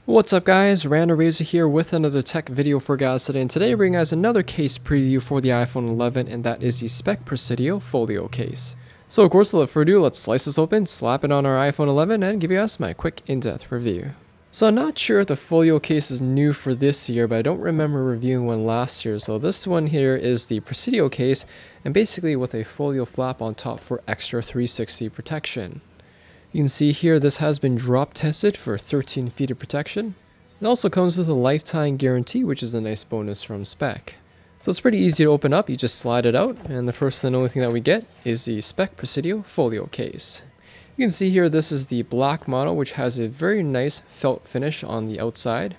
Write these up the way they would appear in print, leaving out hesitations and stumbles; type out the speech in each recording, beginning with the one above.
What's up guys, Random Razor here with another tech video for you guys today, and today I bring you guys another case preview for the iPhone 11, and that is the Speck Presidio Folio case. So of course, without further ado, let's slice this open, slap it on our iPhone 11, and give you guys my quick in-depth review. So I'm not sure if the Folio case is new for this year, but I don't remember reviewing one last year. So this one here is the Presidio case, and basically with a Folio flap on top for extra 360 protection. You can see here this has been drop tested for 13 feet of protection. It also comes with a lifetime guarantee, which is a nice bonus from Speck. So it's pretty easy to open up. You just slide it out, and the first and only thing that we get is the Speck Presidio Folio case. You can see here this is the black model, which has a very nice felt finish on the outside.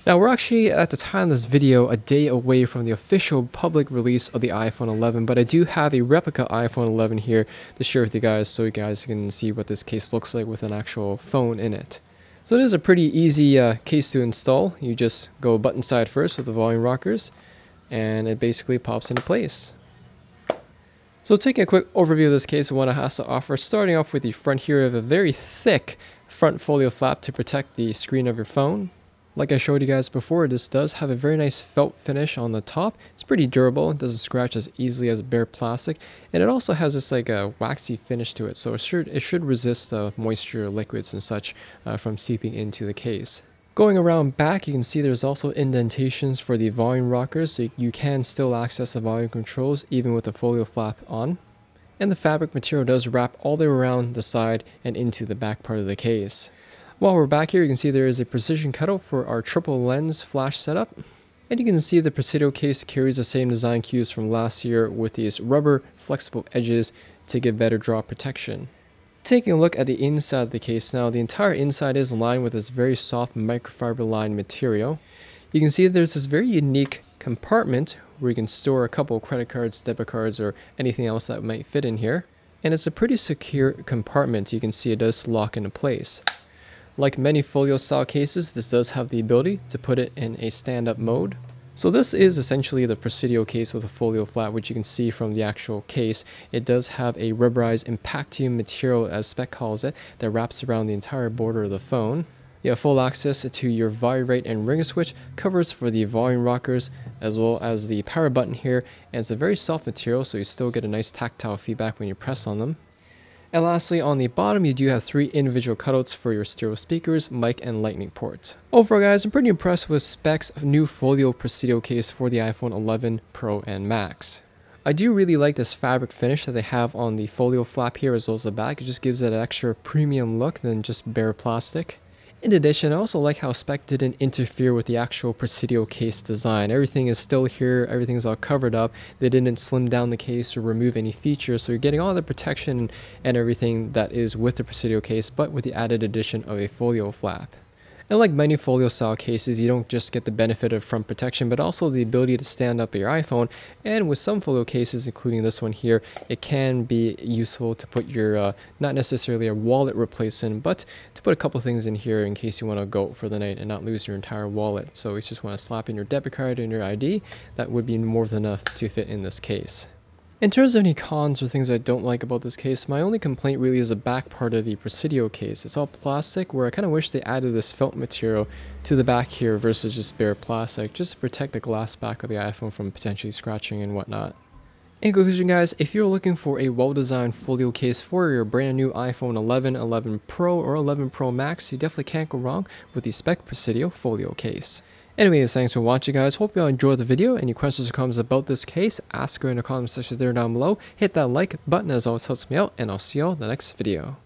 Now we're actually, at the time of this video, a day away from the official public release of the iPhone 11, but I do have a replica iPhone 11 here to share with you guys so you guys can see what this case looks like with an actual phone in it. So it is a pretty easy case to install. You just go button side first with the volume rockers, and it basically pops into place. So taking a quick overview of this case, what it has to offer, starting off with the front here of a very thick front folio flap to protect the screen of your phone. Like I showed you guys before, this does have a very nice felt finish on the top. It's pretty durable, it doesn't scratch as easily as bare plastic, and it also has this like a waxy finish to it, so it should resist moisture, liquids and such from seeping into the case. Going around back, you can see there's also indentations for the volume rockers, so you can still access the volume controls even with the folio flap on. And the fabric material does wrap all the way around the side and into the back part of the case. While we're back here, you can see there is a precision cutout for our triple lens flash setup. And you can see the Presidio case carries the same design cues from last year with these rubber flexible edges to give better drop protection. Taking a look at the inside of the case now, the entire inside is lined with this very soft microfiber lined material. You can see there's this very unique compartment where you can store a couple of credit cards, debit cards, or anything else that might fit in here. And it's a pretty secure compartment. You can see it does lock into place. Like many folio style cases, this does have the ability to put it in a stand-up mode. So this is essentially the Presidio case with a folio flap, which you can see from the actual case. It does have a rubberized impactium material, as Speck calls it, that wraps around the entire border of the phone. You have full access to your vibrate and ringer switch, covers for the volume rockers, as well as the power button here, and it's a very soft material, so you still get a nice tactile feedback when you press on them. And lastly, on the bottom, you do have 3 individual cutouts for your stereo speakers, mic, and lightning port. Overall, guys, I'm pretty impressed with Speck's new Folio Presidio case for the iPhone 11 Pro and Max. I do really like this fabric finish that they have on the folio flap here as well as the back. It just gives it an extra premium look than just bare plastic. In addition, I also like how Speck didn't interfere with the actual Presidio case design. Everything is still here, everything's all covered up. They didn't slim down the case or remove any features, so you're getting all the protection and everything that is with the Presidio case, but with the added addition of a folio flap. And like many folio style cases, you don't just get the benefit of front protection, but also the ability to stand up your iPhone. And with some folio cases, including this one here, it can be useful to put your, not necessarily a wallet replacement, but to put a couple things in here in case you want to go for the night and not lose your entire wallet. So you just want to slap in your debit card and your ID. That would be more than enough to fit in this case. In terms of any cons or things I don't like about this case, my only complaint really is the back part of the Presidio case. It's all plastic, where I kind of wish they added this felt material to the back here versus just bare plastic, just to protect the glass back of the iPhone from potentially scratching and whatnot. In conclusion, guys, if you're looking for a well-designed folio case for your brand new iPhone 11, 11 Pro, or 11 Pro Max, you definitely can't go wrong with the Speck Presidio Folio case. Anyways, thanks for watching, guys. Hope you all enjoyed the video. Any questions or comments about this case, ask her in the comment section there down below. Hit that like button, as always helps me out, and I'll see you all in the next video.